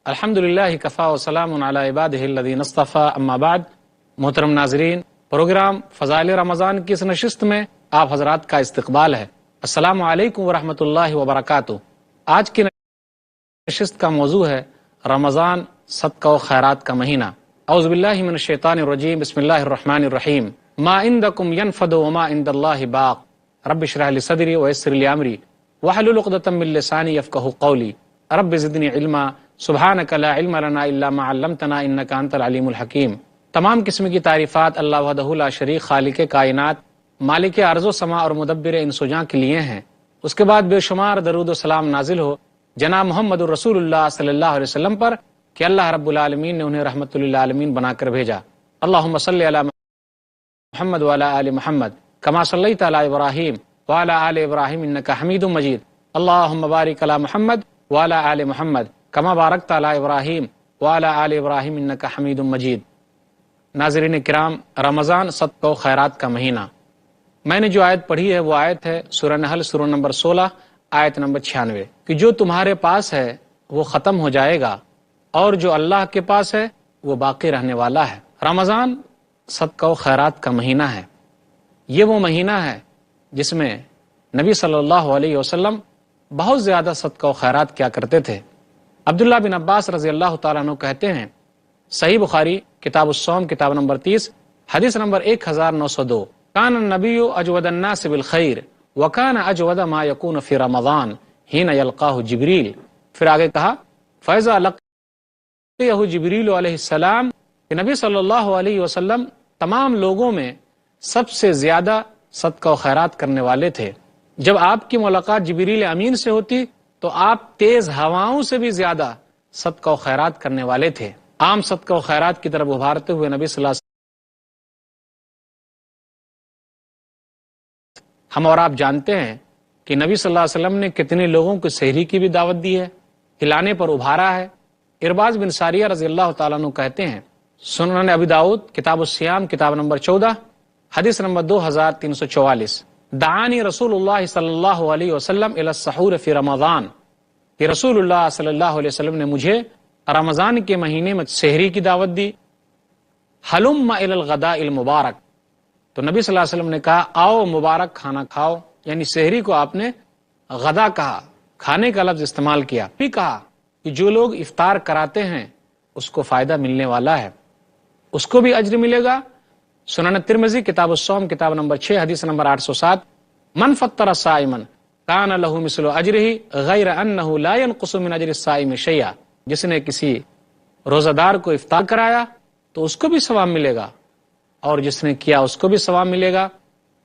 الحمدللہ کفا وسلام علی عبادہ الذین اصطفی اما بعد۔ محترم ناظرین، پروگرام فضائل رمضان کی اس نشست میں آپ حضرات کا استقبال ہے۔ السلام علیکم ورحمۃ اللہ وبرکاتہ۔ آج کی نشست کا موضوع ہے رمضان صدقہ و خیرات کا مہینہ۔ اعوذ باللہ من الشیطان الرجیم، بسم اللہ الرحمن الرحیم۔ ما عندکم ینفد وما عند اللہ باق، رب اشرح لی صدری ویسر لی امری واحلل عقدۃ من لسانی یفقہوا قولی، رب زدنی علما سبحانک لا علم لنا الا ما علمتنا انک انت العلیم الحکیم۔ تمام قسم کی تعریفات اللہ وحدہ لا شریک، خالق کائنات، مالک ارض و سما اور مدبر انس و جاں کے لیے ہیں۔ اس کے بعد بے شمار درود و سلام نازل ہو جناب محمد الرسول اللہ صلی اللہ علیہ وسلم پر کہ اللہ رب العالمین نے انہیں رحمت للعالمین بنا کر بھیجا۔ اللہم صلی علی محمد وعلی آل محمد کما صلیت علی ابراہیم وعلی آل ابراہیم انک حمید مجید۔ اللہم بارک علی محمد وعلی آل محمد کما بارکت علی ابراہیم وعلی آل ابراہیم انک حمید مجید۔ ناظرین کرام، رمضان صدقہ و خیرات کا مہینہ، میں نے جو آیت پڑھی ہے وہ آیت ہے سورہ نحل، سورہ نمبر 16، آیت نمبر 96، کہ جو تمہارے پاس ہے وہ ختم ہو جائے گا اور جو اللہ کے پاس ہے وہ باقی رہنے والا ہے۔ رمضان صدقہ و خیرات کا مہینہ ہے۔ یہ وہ مہینہ ہے جس میں نبی صلی اللہ علیہ وسلم بہت زیادہ صدقہ و خیرات کیا کرتے تھے۔ عبداللہ بن عباس رضی اللہ تعالیٰ عنہ کہتے ہیں، صحیح بخاری کتاب الصوم کتاب نمبر 30 حدیث نمبر 1902، کان النبی اجود الناس بالخیر وکان اجود ما یکون فی رمضان حین یلقاہ جبریل۔ پھر آگے کہا فیضا لقیہ جبریل علیہ السلام، کہ نبی صلی اللہ علیہ وسلم تمام لوگوں میں سب سے زیادہ صدقہ و خیرات کرنے والے تھے۔ جب آپ کی ملاقات جبریل امین سے ہوتی تو آپ تیز ہواؤں سے بھی زیادہ صدقہ و خیرات کرنے والے تھے۔ عام صدقہ و خیرات کی طرف ابھارتے ہوئے نبی صلی اللہ علیہ وسلم ہم اور آپ جانتے ہیں کہ نبی صلی اللہ علیہ وسلم نے کتنے لوگوں کو سحری کی بھی دعوت دی ہے، کھلانے پر ابھارا ہے۔ ارباز بن ساریہ رضی اللہ تعالیٰ عنہ کہتے ہیں، سنن ابی داؤد کتاب الصیام کتاب نمبر 14 حدیث نمبر 2344، دعانی رسول اللہ صلی اللہ علیہ وسلم الی السحور فی رمضان، کہ رسول اللہ صلی اللہ علیہ وسلم نے مجھے رمضان کے مہینے میں سحری کی دعوت دی۔ حلم الی الغداء المبارک، تو نبی صلی اللہ علیہ وسلم نے کہا آؤ مبارک کھانا کھاؤ، یعنی سحری کو آپ نے غدا کہا، کھانے کا لفظ استعمال کیا۔ بھی کہا کہ جو لوگ افطار کراتے ہیں اس کو فائدہ ملنے والا ہے، اس کو بھی اجر ملے گا۔ سنن ترمذی کتاب الصوم کتاب نمبر 6 حدیث نمبر 807، من فطر صائما کان له مثل اجرہ غیر انہ لا ينقص من اجر الصائم شیئا، جس نے کسی روزہ دار کو افطار کرایا تو اس کو بھی ثواب ملے گا اور جس نے کیا اس کو بھی ثواب ملے گا،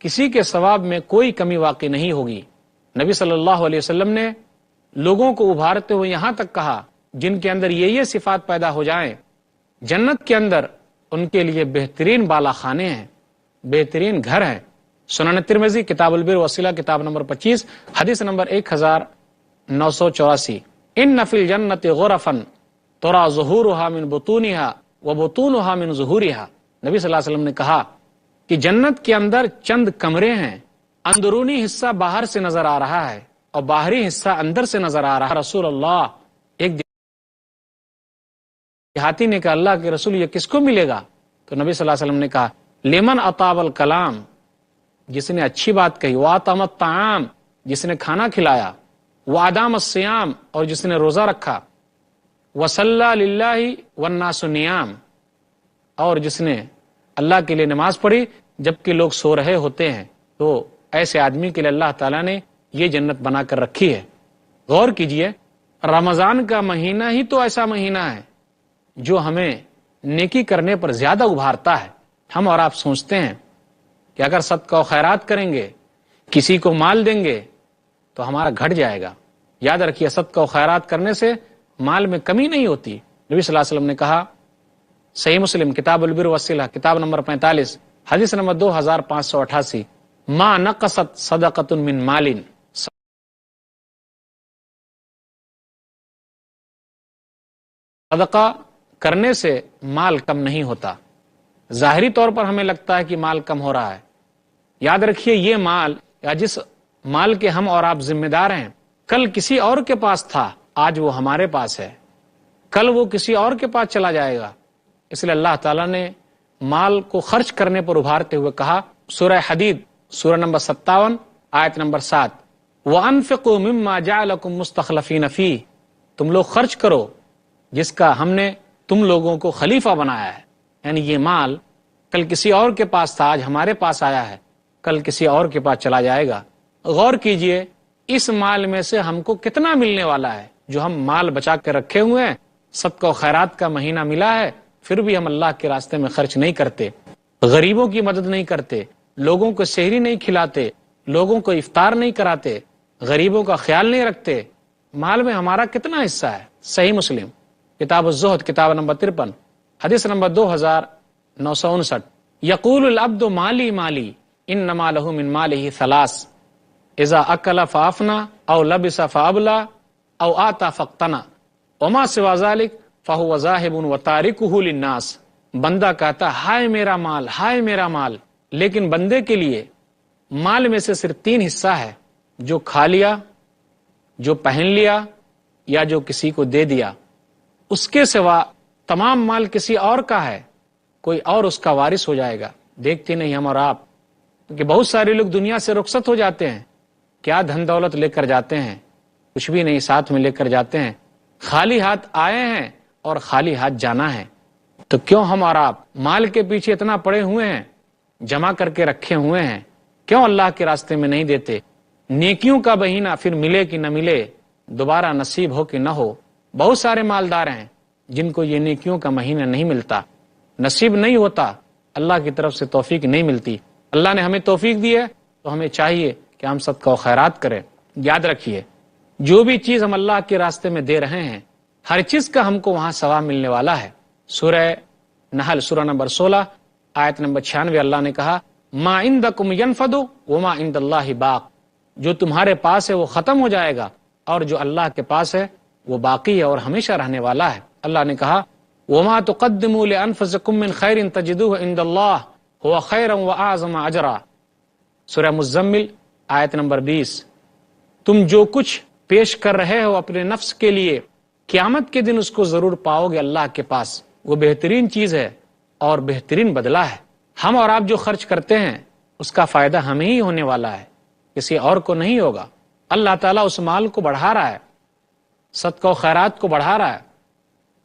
کسی کے ثواب میں کوئی کمی واقع نہیں ہوگی۔ نبی صلی اللہ علیہ وسلم نے لوگوں کو ابھارتے ہوئے یہاں تک کہا جن کے اندر یہ صفات پیدا ہو جائیں، جنت کے اندر ان کے لیے بہترین بالا خانے ہیں، بہترین گھر ہیں۔ سنن ترمذی کتاب البر والصلہ کتاب نمبر 25 حدیث نمبر 1984، ان فی الجنت غرفا ترى ظہورها من بطونها وبطونها من ظہورها، نبی صلی اللہ علیہ وسلم نے کہا کہ جنت کے اندر چند کمرے ہیں، اندرونی حصہ باہر سے نظر آ رہا ہے اور باہری حصہ اندر سے نظر آ رہا ہے۔ رسول اللہ، ایک دیہاتی نے کہا اللہ کے رسول یہ کس کو ملے گا؟ تو نبی صلی اللہ علیہ وسلم نے کہا لمن اطاب الکلام، جس نے اچھی بات کہی، واطعم الطعام، جس نے کھانا کھلایا، وادام الصیام، اور جس نے روزہ رکھا، وصلی للہ والناس نیام، اور جس نے اللہ کے لیے نماز پڑھی جبکہ لوگ سو رہے ہوتے ہیں، تو ایسے آدمی کے لیے اللہ تعالیٰ نے یہ جنت بنا کر رکھی ہے۔ غور کیجئے، رمضان کا مہینہ ہی تو ایسا مہینہ ہے جو ہمیں نیکی کرنے پر زیادہ ابھارتا ہے۔ ہم اور آپ سوچتے ہیں کہ اگر صدقہ و خیرات کریں گے، کسی کو مال دیں گے تو ہمارا گھٹ جائے گا۔ یاد رکھیے، صدقہ و خیرات کرنے سے مال میں کمی نہیں ہوتی۔ نبی صلی اللہ علیہ وسلم نے کہا، صحیح مسلم کتاب البر والصلہ کتاب نمبر 45 حدیث نمبر 2588، ما نقصت صدقۃ من مال، صدقہ کرنے سے مال کم نہیں ہوتا۔ ظاہری طور پر ہمیں لگتا ہے کہ مال کم ہو رہا ہے، یاد رکھیے یہ مال یا جس مال کے ہم اور آپ ذمہ دار ہیں، کل کسی اور کے پاس تھا، آج وہ ہمارے پاس ہے۔ کل وہ کسی اور کے پاس چلا جائے گا۔ اس لیے اللہ تعالیٰ نے مال کو خرچ کرنے پر ابھارتے ہوئے کہا، سورہ حدید سورہ نمبر 57 آیت نمبر 7، وَأَنفِقُوا مِمَّا جَعَلَكُمْ مُسْتَخْلَفِينَ فِيهِ، تم لوگ خرچ کرو جس کا ہم نے تم لوگوں کو خلیفہ بنایا ہے۔ یعنی یہ مال کل کسی اور کے پاس تھا، آج ہمارے پاس آیا ہے، کل کسی اور کے پاس چلا جائے گا۔ غور کیجئے اس مال میں سے ہم کو کتنا ملنے والا ہے۔ جو ہم مال بچا کے رکھے ہوئے ہیں، صدقہ و خیرات کا مہینہ ملا ہے، پھر بھی ہم اللہ کے راستے میں خرچ نہیں کرتے، غریبوں کی مدد نہیں کرتے، لوگوں کو سحری نہیں کھلاتے، لوگوں کو افطار نہیں کراتے، غریبوں کا خیال نہیں رکھتے۔ مال میں ہمارا کتنا حصہ ہے؟ صحیح مسلم کتاب الزہد کتاب نمبر 53 حدیث نمبر 2959، یقول العبد مالی مالی انما لہ من مالہ ثلاث، اذا اکل فافنا او لبس فابلا او آتا فقتنا وما سوا ذلک فہو ذاہب وتارکہ للناس۔ بندہ کہتا ہائے میرا مال، ہائے میرا مال، لیکن بندے کے لیے مال میں سے صرف 3 حصہ ہے، جو کھا لیا، جو پہن لیا، یا جو کسی کو دے دیا۔ اس کے سوا تمام مال کسی اور کا ہے، کوئی اور اس کا وارث ہو جائے گا۔ دیکھتے نہیں ہم اور آپ کہ بہت سارے لوگ دنیا سے رخصت ہو جاتے ہیں، کیا دھن دولت لے کر جاتے ہیں؟ کچھ بھی نہیں ساتھ میں لے کر جاتے ہیں، خالی ہاتھ آئے ہیں اور خالی ہاتھ جانا ہے۔ تو کیوں ہم اور آپ مال کے پیچھے اتنا پڑے ہوئے ہیں، جمع کر کے رکھے ہوئے ہیں، کیوں اللہ کے راستے میں نہیں دیتے؟ نیکیوں کا مہینہ پھر ملے کہ نہ ملے، دوبارہ نصیب ہو کہ نہ ہو۔ بہت سارے مالدار ہیں جن کو یہ نیکیوں کا مہینہ نہیں ملتا، نصیب نہیں ہوتا، اللہ کی طرف سے توفیق نہیں ملتی۔ اللہ نے ہمیں توفیق دی ہے تو ہمیں چاہیے کہ ہم صدقہ و خیرات کریں۔ یاد رکھیے جو بھی چیز ہم اللہ کے راستے میں دے رہے ہیں، ہر چیز کا ہم کو وہاں ثواب ملنے والا ہے۔ سورہ نحل سورہ نمبر 16 آیت نمبر 96 اللہ نے کہا، ما عندکم ینفد وما عند اللہ باق، جو تمہارے پاس ہے وہ ختم ہو جائے گا، اور جو اللہ کے پاس ہے وہ باقی ہے اور ہمیشہ رہنے والا ہے۔ اللہ نے کہا، وما تقدموا لانفسکم من خیر تجدوه عند اللہ هو خیرا واعظم اجرا، سورہ مزمل آیت نمبر 20، تم جو کچھ پیش کر رہے ہو اپنے نفس کے لیے، قیامت کے دن اس کو ضرور پاؤ گے اللہ کے پاس، وہ بہترین چیز ہے اور بہترین بدلہ ہے۔ ہم اور آپ جو خرچ کرتے ہیں اس کا فائدہ ہمیں ہی ہونے والا ہے، کسی اور کو نہیں ہوگا۔ اللہ تعالیٰ اس مال کو بڑھا رہا ہے، صدقہ و خیرات کو بڑھا رہا ہے۔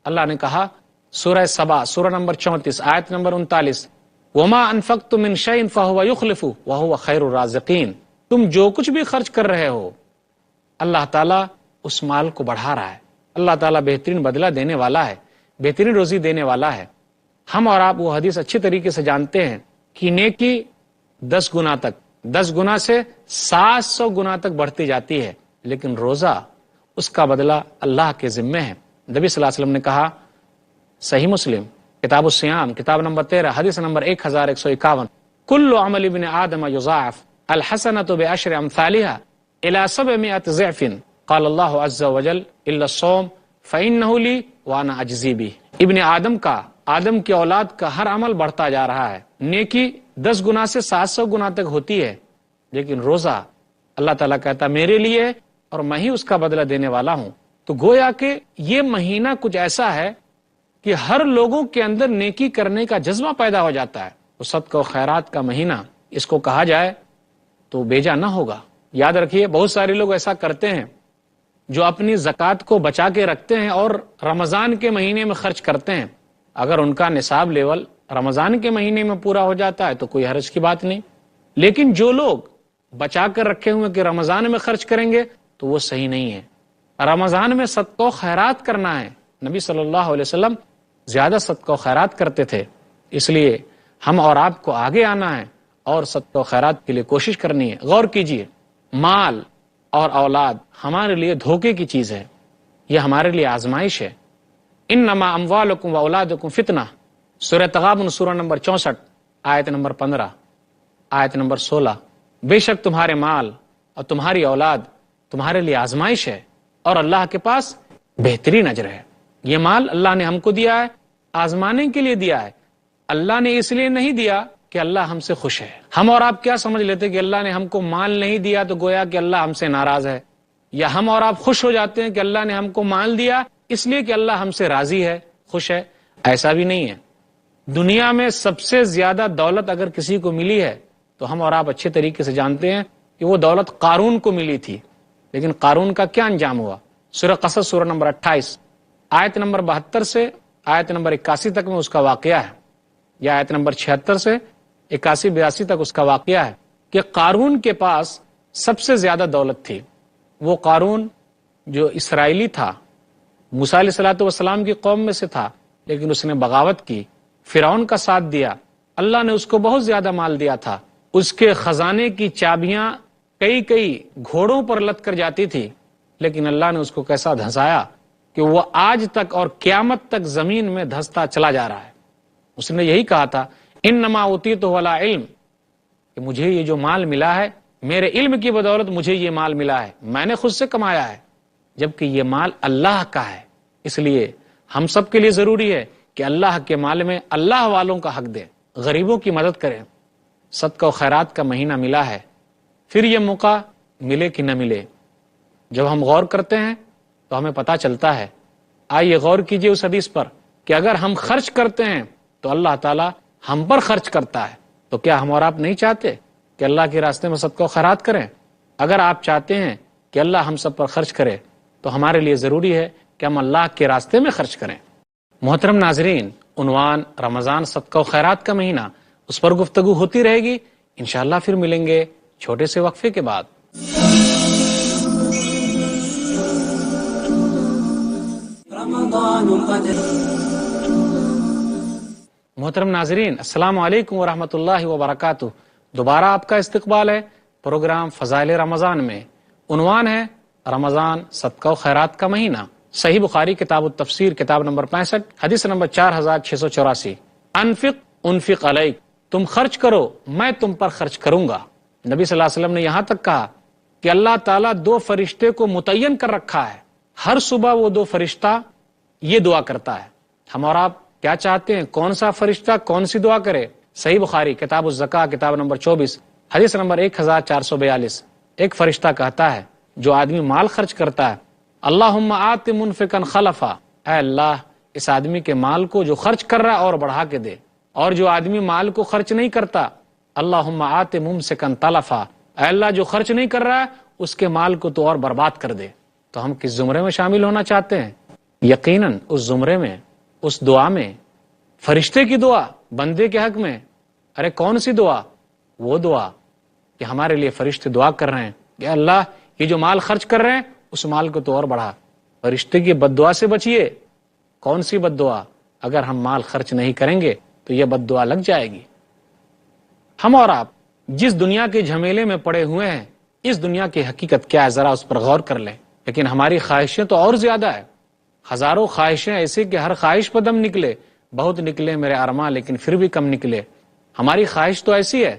اللہ نے کہا سورہ سبا سورہ نمبر 34 آیت نمبر 39، وما انفقتم من شیء فهو يخلفه وهو خیر الرازقین، تم جو کچھ بھی خرچ کر رہے ہو اللہ تعالیٰ اس مال کو بڑھا رہا ہے۔ اللہ تعالیٰ بہترین بدلہ دینے والا ہے، بہترین روزی دینے والا ہے۔ ہم اور آپ وہ حدیث اچھی طریقے سے جانتے ہیں کہ نیکی 10 گنا تک، 10 گنا سے 700 گنا تک بڑھتی جاتی ہے، لیکن روزہ اس کا بدلہ اللہ کے ذمے ہے۔ نبی صلی اللہ علیہ وسلم نے کہا، صحیح مسلم کتاب الصیام کتاب نمبر 13 حدیث نمبر 1151، کل عمل ابن آدم یضاعف الحسنۃ بعشر امثالها الى 700 ضعف، قال اللہ عز وجل الا الصوم فانه لی وانا اجزی بہ۔ ابن آدم کی اولاد کا ہر عمل بڑھتا جا رہا ہے، نیکی 10 گنا سے 700 گنا تک ہوتی ہے، لیکن روزہ اللہ تعالیٰ کہتا میرے لیے اور میں ہی اس کا بدلہ دینے والا ہوں۔ تو گویا کہ یہ مہینہ کچھ ایسا ہے کہ ہر لوگوں کے اندر نیکی کرنے کا جذبہ پیدا ہو جاتا ہے۔ تو صدقہ و خیرات کا مہینہ اس کو کہا جائے تو بیجا نہ ہوگا۔ یاد رکھیے بہت سارے لوگ ایسا کرتے ہیں جو اپنی زکوٰۃ کو بچا کے رکھتے ہیں اور رمضان کے مہینے میں خرچ کرتے ہیں۔ اگر ان کا نصاب لیول رمضان کے مہینے میں پورا ہو جاتا ہے تو کوئی حرج کی بات نہیں، لیکن جو لوگ بچا کر رکھے ہوئے کہ رمضان میں خرچ کریں گے تو وہ صحیح نہیں ہے۔ رمضان میں صدقہ و خیرات کرنا ہے۔ نبی صلی اللہ علیہ وسلم زیادہ صدقہ و خیرات کرتے تھے، اس لیے ہم اور آپ کو آگے آنا ہے اور صدقہ و خیرات کے لیے کوشش کرنی ہے۔ غور کیجئے، مال اور اولاد ہمارے لیے دھوکے کی چیز ہے، یہ ہمارے لیے آزمائش ہے۔ انما اموالکم واولادکم فتنہ، سورہ تغابن سورہ نمبر 64 آیت نمبر 15 آیت نمبر 16، بے شک تمہارے مال اور تمہاری اولاد تمہارے لیے آزمائش ہے اور اللہ کے پاس بہترین اجر ہے۔ یہ مال اللہ نے ہم کو دیا ہے، آزمانے کے لیے دیا ہے، اللہ نے اس لیے نہیں دیا کہ اللہ ہم سے خوش ہے۔ ہم اور آپ کیا سمجھ لیتے کہ اللہ نے ہم کو مال نہیں دیا تو گویا کہ اللہ ہم سے ناراض ہے، یا ہم اور آپ خوش ہو جاتے ہیں کہ اللہ نے ہم کو مال دیا اس لیے کہ اللہ ہم سے راضی ہے، خوش ہے، ایسا بھی نہیں ہے۔ دنیا میں سب سے زیادہ دولت اگر کسی کو ملی ہے تو ہم اور آپ اچھے طریقے سے جانتے ہیں کہ وہ دولت قارون کو ملی تھی، لیکن قارون کا کیا انجام ہوا؟ سورہ قصص سورہ نمبر 28 آیت نمبر 72 سے آیت نمبر 81 تک میں اس کا واقعہ ہے، یا آیت نمبر 76 سے 81-82 تک اس کا واقعہ ہے کہ قارون کے پاس سب سے زیادہ دولت تھی۔ وہ قارون جو اسرائیلی تھا، موسیٰ علیہ الصلوۃ والسلام کی قوم میں سے تھا، لیکن اس نے بغاوت کی، فرعون کا ساتھ دیا، اللہ نے اس کو بہت زیادہ مال دیا تھا، اس کے خزانے کی چابیاں کئی گھوڑوں پر لد کر جاتی تھی، لیکن اللہ نے اس کو کیسا دھنسایا کہ وہ آج تک اور قیامت تک زمین میں دھستا چلا جا رہا ہے۔ اس نے یہی کہا تھا انما اوتیتہ علی علم، کہ مجھے یہ جو مال ملا ہے میرے علم کی بدولت مجھے یہ مال ملا ہے، میں نے خود سے کمایا ہے، جبکہ یہ مال اللہ کا ہے۔ اس لیے ہم سب کے لیے ضروری ہے کہ اللہ کے مال میں اللہ والوں کا حق دیں، غریبوں کی مدد کریں۔ صدقہ و خیرات کا مہینہ ملا ہے، پھر یہ موقع ملے کہ نہ ملے، جب ہم غور کرتے ہیں تو ہمیں پتہ چلتا ہے۔ آئیے غور کیجئے اس حدیث پر کہ اگر ہم خرچ کرتے ہیں تو اللہ تعالیٰ ہم پر خرچ کرتا ہے، تو کیا ہم اور آپ نہیں چاہتے کہ اللہ کے راستے میں صدقہ و خیرات کریں؟ اگر آپ چاہتے ہیں کہ اللہ ہم سب پر خرچ کرے تو ہمارے لیے ضروری ہے کہ ہم اللہ کے راستے میں خرچ کریں۔ محترم ناظرین، عنوان رمضان صدقہ و خیرات کا مہینہ، اس پر گفتگو ہوتی رہے گی، انشاءاللہ پھر ملیں گے چھوٹے سے وقفے کے بعد۔ محترم ناظرین، السلام علیکم ورحمۃ اللہ وبرکاتہ۔ دوبارہ آپ کا استقبال ہے پروگرام فضائل رمضان میں۔ عنوان ہے رمضان صدقہ و خیرات کا مہینہ۔ صحیح بخاری کتاب التفسیر کتاب نمبر 65 حدیث نمبر 4684، انفق انفق علیک، تم خرچ کرو میں تم پر خرچ کروں گا۔ نبی صلی اللہ علیہ وسلم نے یہاں تک کہا کہ اللہ تعالیٰ 2 فرشتے کو متعین کر رکھا ہے، ہر صبح وہ 2 فرشتہ یہ دعا کرتا ہے۔ ہم اور آپ کیا چاہتے ہیں؟ کون سا فرشتہ کون سی دعا کرے؟ صحیح بخاری کتاب الزکاہ کتاب نمبر 24 حدیث نمبر 1442، ایک فرشتہ کہتا ہے جو آدمی مال خرچ کرتا ہے، اللہم آت منفقا خلفا، اے اللہ اس آدمی کے مال کو جو خرچ کر رہا ہے اور بڑھا کے دے، اور جو آدمی مال کو خرچ نہیں کرتا، اللہم آت ممسکا تلفا، اے اللہ جو خرچ نہیں کر رہا ہے اس کے مال کو تو اور برباد کر دے۔ تو ہم کس زمرے میں شامل ہونا چاہتے ہیں؟ یقیناً اس زمرے میں، اس دعا میں، فرشتے کی دعا بندے کے حق میں۔ ارے کون سی دعا؟ وہ دعا کہ ہمارے لیے فرشتے دعا کر رہے ہیں کہ اللہ یہ جو مال خرچ کر رہے ہیں اس مال کو تو اور بڑھا۔ فرشتے کی بد دعا سے بچیے۔ کون سی بد دعا؟ اگر ہم مال خرچ نہیں کریں گے تو یہ بد دعا لگ جائے گی۔ ہم اور آپ جس دنیا کے جھمیلے میں پڑے ہوئے ہیں، اس دنیا کی حقیقت کیا ہے ذرا اس پر غور کر لیں۔ لیکن ہماری خواہشیں تو اور زیادہ ہے، ہزاروں خواہشیں ایسے کہ ہر خواہش پر دم نکلے، بہت نکلے میرے ارماں لیکن پھر بھی کم نکلے۔ ہماری خواہش تو ایسی ہے،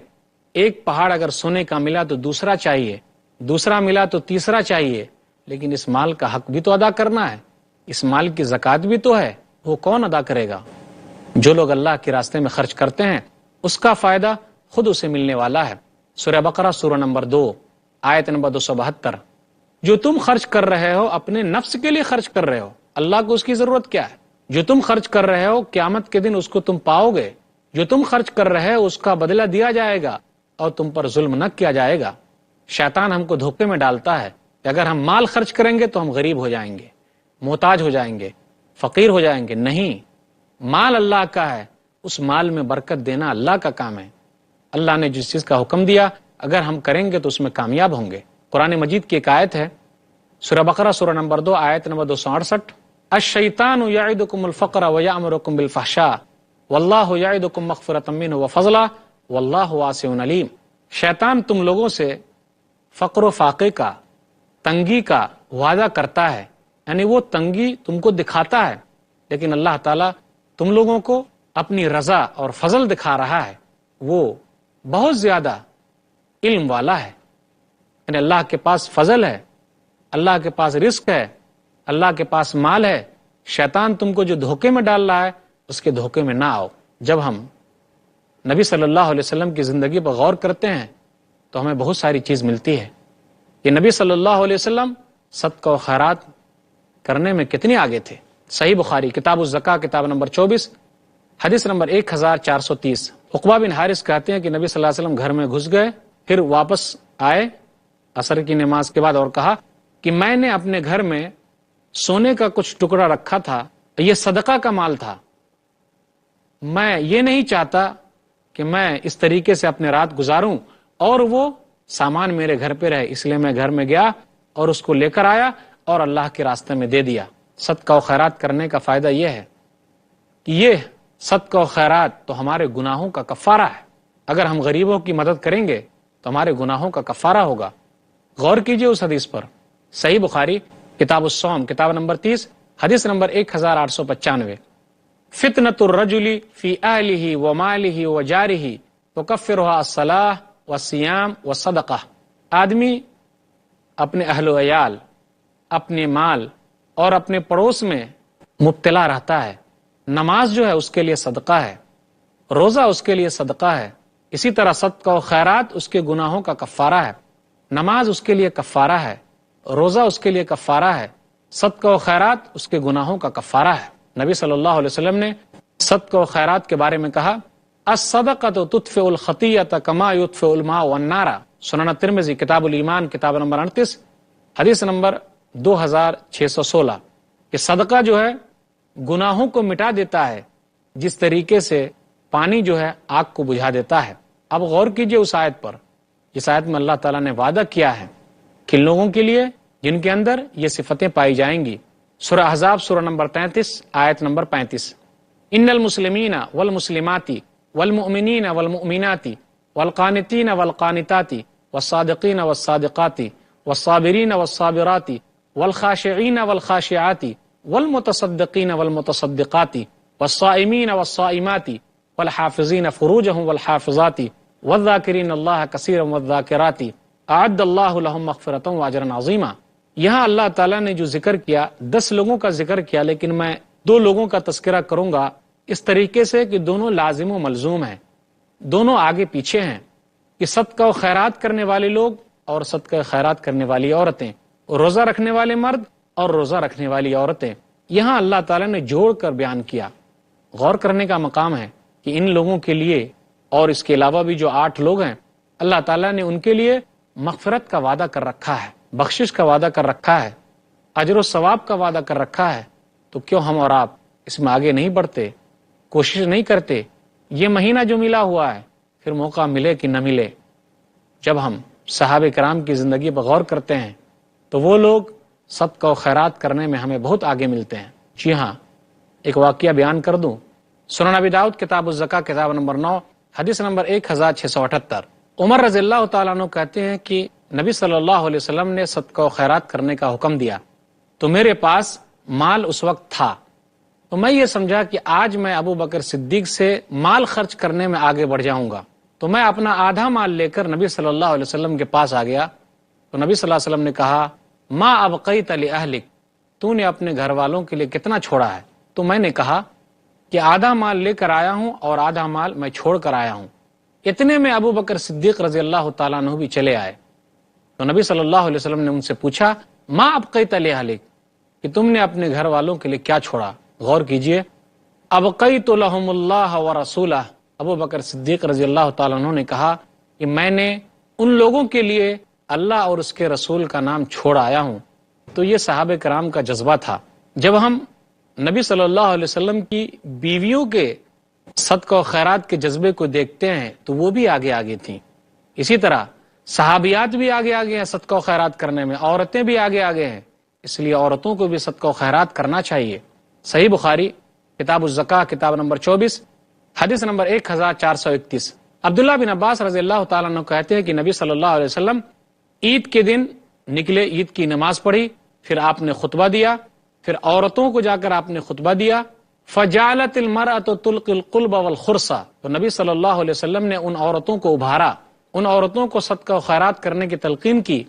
ایک پہاڑ اگر سونے کا ملا تو دوسرا چاہیے، دوسرا ملا تو تیسرا چاہیے، لیکن اس مال کا حق بھی تو ادا کرنا ہے، اس مال کی زکوٰۃ بھی تو ہے، وہ کون ادا کرے گا؟ جو لوگ اللہ کے راستے میں خرچ کرتے ہیں اس کا فائدہ خود اسے ملنے والا ہے۔ سورہ بقرہ سورہ نمبر 2 آیت نمبر 272، جو تم خرچ کر رہے ہو اپنے نفس کے لیے خرچ کر رہے ہو، اللہ کو اس کی ضرورت کیا ہے؟ جو تم خرچ کر رہے ہو قیامت کے دن اس کو تم پاؤ گے، جو تم خرچ کر رہے ہو اس کا بدلہ دیا جائے گا اور تم پر ظلم نہ کیا جائے گا۔ شیطان ہم کو دھوکے میں ڈالتا ہے کہ اگر ہم مال خرچ کریں گے تو ہم غریب ہو جائیں گے، محتاج ہو جائیں گے، فقیر ہو جائیں گے۔ نہیں، مال اللہ کا ہے، اس مال میں برکت دینا اللہ کا کام ہے۔ اللہ نے جس چیز کا حکم دیا اگر ہم کریں گے تو اس میں کامیاب ہوں گے۔ قرآن مجید کی ایک آیت ہے، سورہ بقرہ سورہ نمبر 2 آیت نمبر 268، الشیطان یعدکم الفقر ویأمرکم بالفحشاء واللہ یعدکم مغفرۃ منہ وفضلا واللہ واسع علیم۔ شیطان تم لوگوں سے فقر و فاقے کا، تنگی کا وعدہ کرتا ہے، یعنی وہ تنگی تم کو دکھاتا ہے، لیکن اللہ تعالیٰ تم لوگوں کو اپنی رضا اور فضل دکھا رہا ہے۔ وہ بہت زیادہ علم والا ہے، یعنی اللہ کے پاس فضل ہے، اللہ کے پاس رزق ہے، اللہ کے پاس مال ہے۔ شیطان تم کو جو دھوکے میں ڈال رہا ہے اس کے دھوکے میں نہ آؤ۔ جب ہم نبی صلی اللہ علیہ وسلم کی زندگی پر غور کرتے ہیں تو ہمیں بہت ساری چیز ملتی ہے کہ نبی صلی اللہ علیہ وسلم صدقہ و خیرات کرنے میں کتنے آگے تھے۔ صحیح بخاری کتاب الزکاہ کتاب نمبر 24 حدیث نمبر 1430، عقبہ بن حارث کہتے ہیں کہ نبی صلی اللہ علیہ وسلم گھر میں گھس گئے، پھر واپس آئے عصر کی نماز کے بعد اور کہا کہ میں نے اپنے گھر میں سونے کا کچھ ٹکڑا رکھا تھا، یہ صدقہ کا مال تھا، میں یہ نہیں چاہتا کہ میں اس طریقے سے اپنے رات گزاروں اور وہ سامان میرے گھر پہ رہے، اس لیے میں گھر میں گیا اور اس کو لے کر آیا اور اللہ کے راستے میں دے دیا۔ صدقہ و خیرات کرنے کا فائدہ یہ ہے کہ یہ صدقہ و خیرات تو ہمارے گناہوں کا کفارہ ہے۔ اگر ہم غریبوں کی مدد کریں گے تو ہمارے گناہوں کا کفارہ ہوگا۔ غور کیجئے اس حدیث پر، صحیح بخاری کتاب الصوم کتاب نمبر 30 حدیث نمبر 1895، فتنة الرجل فی اہلہ ومالہ وجارہ تکفرها الصلاۃ والصیام والصدقہ۔ آدمی اپنے اہل و عیال، اپنے مال اور اپنے پڑوس میں مبتلا رہتا ہے، نماز جو ہے اس کے لیے صدقہ ہے، روزہ اس کے لیے صدقہ ہے، اسی طرح صدقہ و خیرات اس کے گناہوں کا کفارہ ہے، نماز اس کے لیے کفارہ ہے، روزہ اس کے لیے کفارہ ہے، صدقہ و خیرات اس کے گناہوں کا کفارہ ہے۔ نبی صلی اللہ علیہ وسلم نے صدقہ و خیرات کے بارے میں کہا الصدقۃ تطفئ الخطیۃ کما یطفئ الماء النار، سنن ترمذی کتاب الایمان کتاب نمبر 38 حدیث نمبر 2616، کہ صدقہ جو ہے گناہوں کو مٹا دیتا ہے جس طریقے سے پانی جو ہے آگ کو بجھا دیتا ہے۔ اب غور کیجئے اس آیت پر، جس آیت میں اللہ تعالیٰ نے وعدہ کیا ہے کن لوگوں کے لیے جن کے اندر یہ صفتیں پائی جائیں گی۔ سورہ احزاب سورہ نمبر 33 آیت نمبر 35، ان المسلمین والمسلمات والمؤمنین والمؤمنات والقانتین والقانتات والصادقین والصادقات والصابرین والصابرات والخاشعین والخاشعات والمتصدقین والمتصدقات والصائمین والصائمات والحافظین فروجهم والحافظات والذاکرین اللہ کثیرا والذاکرات اعد اللہ لهم مغفرۃ واجرا عظیما۔ یہاں اللہ تعالیٰ نے جو ذکر کیا 10 لوگوں کا ذکر کیا، لیکن میں 2 لوگوں کا تذکرہ کروں گا اس طریقے سے کہ دونوں لازم و ملزوم ہیں، دونوں آگے پیچھے ہیں، کہ صدقہ و خیرات کرنے والے لوگ اور صدقہ خیرات کرنے والی عورتیں، روزہ رکھنے والے مرد اور روزہ رکھنے والی عورتیں۔ یہاں اللہ تعالیٰ نے جوڑ کر بیان کیا۔ غور کرنے کا مقام ہے کہ ان لوگوں کے لیے اور اس کے علاوہ بھی جو 8 لوگ ہیں، اللہ تعالیٰ نے ان کے لیے مغفرت کا وعدہ کر رکھا ہے، بخشش کا وعدہ کر رکھا ہے، اجر و ثواب کا وعدہ کر رکھا ہے۔ تو کیوں ہم اور آپ اس میں آگے نہیں بڑھتے، کوشش نہیں کرتے؟ یہ مہینہ جو ملا ہوا ہے، پھر موقع ملے کہ نہ ملے، جب ہم صحابہ کرام کی زندگی پر غور کرتے ہیں تو وہ لوگ صدقہ و خیرات کرنے میں ہمیں بہت آگے ملتے ہیں۔ جی ہاں، ایک واقعہ بیان کر دوں، سنن ابی داؤد کتاب الزکاہ کتاب نمبر 9 حدیث نمبر 1678، عمر رضی اللہ تعالیٰ عنہ کہتے ہیں کہ نبی صلی اللہ علیہ وسلم نے صدقہ و خیرات کرنے کا حکم دیا تو میرے پاس مال اس وقت تھا، تو میں یہ سمجھا کہ آج میں ابو بکر صدیق سے مال خرچ کرنے میں آگے بڑھ جاؤں گا، تو میں اپنا آدھا مال لے کر نبی صلی اللہ علیہ وسلم کے پاس آ گیا۔ تو نبی صلی اللہ علیہ وسلم نے کہا ما ابقیت لأہلک، تو نے اپنے گھر والوں کے لیے کتنا چھوڑا ہے؟ تو میں نے کہا کہ آدھا مال لے کر آیا ہوں اور آدھا مال میں چھوڑ کر آیا ہوں۔ اتنے میں ابو بکر صدیق رضی اللہ تعالیٰ عنہ بھی چلے آئے، تو نبی صلی اللہ علیہ وسلم نے ان سے پوچھا ما ابقیت لأہلک، کہ تم نے اپنے گھر والوں کے لیے کیا چھوڑا؟ غور کیجئے، ابقیت لہم اللہ ورسولہ، ابو بکر صدیق رضی اللہ تعالیٰ عنہ نے کہا کہ میں نے ان لوگوں کے لیے اللہ اور اس کے رسول کا نام چھوڑ آیا ہوں۔ تو یہ صحابہ کرام کا جذبہ تھا۔ جب ہم نبی صلی اللہ علیہ وسلم کی بیویوں کے صدقہ و خیرات کے جذبے کو دیکھتے ہیں تو وہ بھی آگے آگے تھیں، اسی طرح صحابیات بھی آگے آگے ہیں صدقہ و خیرات کرنے میں، عورتیں بھی آگے آگے ہیں، اس لیے عورتوں کو بھی صدقہ و خیرات کرنا چاہیے۔ صحیح بخاری کتاب الزکاہ کتاب نمبر 24 حدیث نمبر 1431، عبداللہ بن عباس رضی اللہ تعالیٰ عنہ کہتے ہیں کہ نبی صلی اللہ علیہ وسلم عید کے دن نکلے، عید کی نماز پڑھی، پھر آپ نے خطبہ دیا، پھر عورتوں کو جا کر آپ نے خطبہ دیا، فجعلت المرأة تلقي القلب والخرصہ، تو نبی صلی اللہ علیہ وسلم نے ان عورتوں کو ابھارا، ان عورتوں کو صدقہ و خیرات کرنے کی تلقین کی،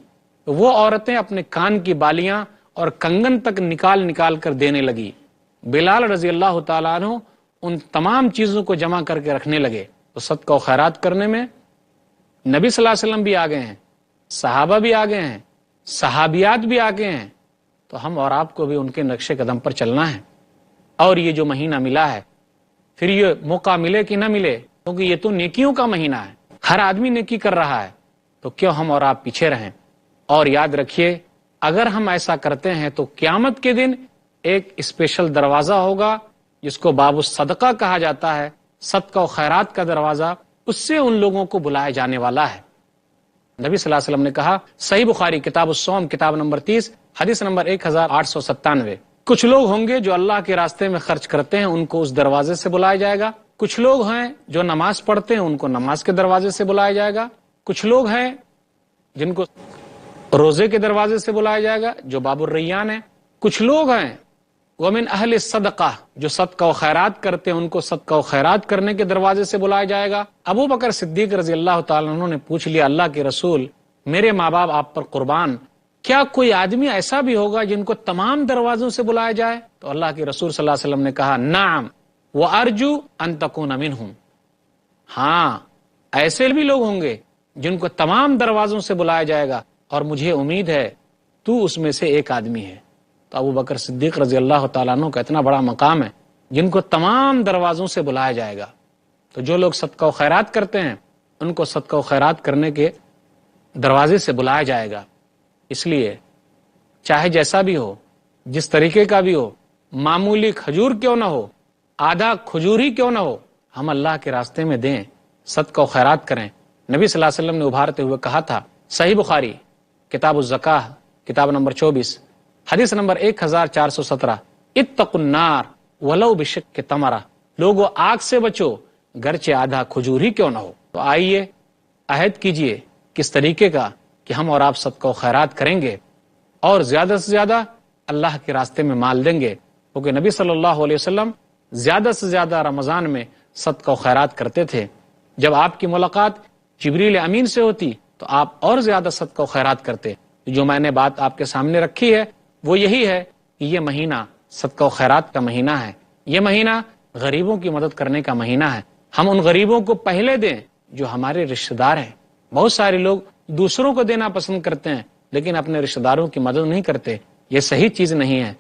تو وہ عورتیں اپنے کان کی بالیاں اور کنگن تک نکال نکال کر دینے لگی۔ بلال رضی اللہ تعالیٰ عنہ ان تمام چیزوں کو جمع کر کے رکھنے لگے۔ تو صدقہ و خیرات کرنے میں نبی صلی اللہ علیہ وسلم بھی آگے ہیں، صحابہ بھی آگے ہیں، صحابیات بھی آگے ہیں، تو ہم اور آپ کو بھی ان کے نقش قدم پر چلنا ہے. اور یہ جو مہینہ ملا ہے، پھر یہ موقع ملے کہ نہ ملے، کیونکہ یہ تو نیکیوں کا مہینہ ہے، ہر آدمی نیکی کر رہا ہے، تو کیوں ہم اور آپ پیچھے رہیں. اور یاد رکھیے، اگر ہم ایسا کرتے ہیں تو قیامت کے دن ایک اسپیشل دروازہ ہوگا جس کو باب الصدقہ کہا جاتا ہے، صدقہ و خیرات کا دروازہ، اس سے ان لوگوں کو بلایا جانے والا ہے. نبی صلی اللہ علیہ وسلم نے کہا، صحیح بخاری کتاب الصوم کتاب نمبر 30 حدیث نمبر 1897، کچھ لوگ ہوں گے جو اللہ کے راستے میں خرچ کرتے ہیں، ان کو اس دروازے سے بلایا جائے گا. کچھ لوگ ہیں جو نماز پڑھتے ہیں، ان کو نماز کے دروازے سے بلایا جائے گا. کچھ لوگ ہیں جن کو روزے کے دروازے سے بلایا جائے گا، جو باب الریان ہے. کچھ لوگ ہیں ومن اہل صدقہ، جو صدقہ و خیرات کرتے ہیں، ان کو صدقہ و خیرات کرنے کے دروازے سے بلایا جائے گا. ابو بکر صدیق رضی اللہ تعالیٰ عنہ نے پوچھ لیا، اللہ کے رسول، میرے ماں باپ آپ پر قربان، کیا کوئی آدمی ایسا بھی ہوگا جن کو تمام دروازوں سے بلایا جائے؟ تو اللہ کے رسول صلی اللہ علیہ وسلم نے کہا، نعم وارجو ان تکون منہم، ہاں ایسے بھی لوگ ہوں گے جن کو تمام دروازوں سے بلایا جائے گا، اور مجھے امید ہے تو اس میں سے ایک آدمی ہے. تو ابو بکر صدیق رضی اللہ تعالیٰ عنہ کا اتنا بڑا مقام ہے، جن کو تمام دروازوں سے بلایا جائے گا. تو جو لوگ صدقہ و خیرات کرتے ہیں، ان کو صدقہ و خیرات کرنے کے دروازے سے بلایا جائے گا. اس لیے چاہے جیسا بھی ہو، جس طریقے کا بھی ہو، معمولی کھجور کیوں نہ ہو، آدھا کھجور ہی کیوں نہ ہو، ہم اللہ کے راستے میں دیں، صدقہ و خیرات کریں. نبی صلی اللہ علیہ وسلم نے ابھارتے ہوئے کہا تھا، صحیح بخاری کتاب الزکاہ کتاب نمبر 24 حدیث نمبر 1417، اتقوا النار ولو بشق تمرہ، لوگوں آگ سے بچو گرچہ آدھا کھجور ہی کیوں نہ ہو. تو آئیے عہد کیجئے کس طریقے کا کہ ہم اور آپ صدقہ و خیرات کریں گے، اور زیادہ سے زیادہ اللہ کے راستے میں مال دیں گے، کیونکہ نبی صلی اللہ علیہ وسلم زیادہ سے زیادہ رمضان میں صدقہ و خیرات کرتے تھے. جب آپ کی ملاقات جبریل امین سے ہوتی تو آپ اور زیادہ صدقہ و خیرات کرتے. جو میں نے بات آپ کے سامنے رکھی ہے وہ یہی ہے کہ یہ مہینہ صدقہ و خیرات کا مہینہ ہے، یہ مہینہ غریبوں کی مدد کرنے کا مہینہ ہے. ہم ان غریبوں کو پہلے دیں جو ہمارے رشتہ دار ہیں. بہت سارے لوگ دوسروں کو دینا پسند کرتے ہیں لیکن اپنے رشتہ داروں کی مدد نہیں کرتے. یہ صحیح چیز نہیں ہے.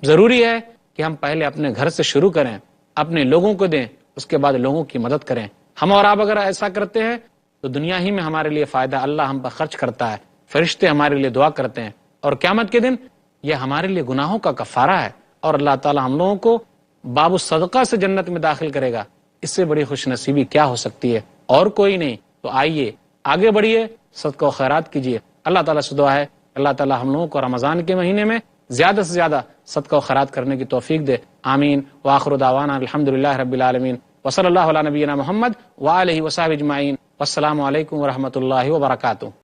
ضروری ہے کہ ہم پہلے اپنے گھر سے شروع کریں، اپنے لوگوں کو دیں، اس کے بعد لوگوں کی مدد کریں. ہم اور آپ اگر ایسا کرتے ہیں تو دنیا ہی میں ہمارے لیے فائدہ، اللہ ہم پر خرچ کرتا ہے، فرشتے ہمارے لیے دعا کرتے ہیں، اور قیامت کے دن یہ ہمارے لیے گناہوں کا کفارہ ہے، اور اللہ تعالی ہم لوگوں کو باب الصدقہ سے جنت میں داخل کرے گا. اس سے بڑی خوش نصیبی کیا ہو سکتی ہے؟ اور کوئی نہیں. تو آئیے آگے بڑھیے، صدقہ و خیرات کیجیے. اللہ تعالیٰ سے دعا ہے اللہ تعالیٰ ہم لوگوں کو رمضان کے مہینے میں زیادہ سے زیادہ صدقہ و خیرات کرنے کی توفیق دے. آمین. وآخر دعوانا الحمدللہ رب العالمین، وصلی اللہ علی نبینا محمد وآلہ وصحبہ اجمعین. والسلام علیکم ورحمۃ اللہ وبرکاتہ.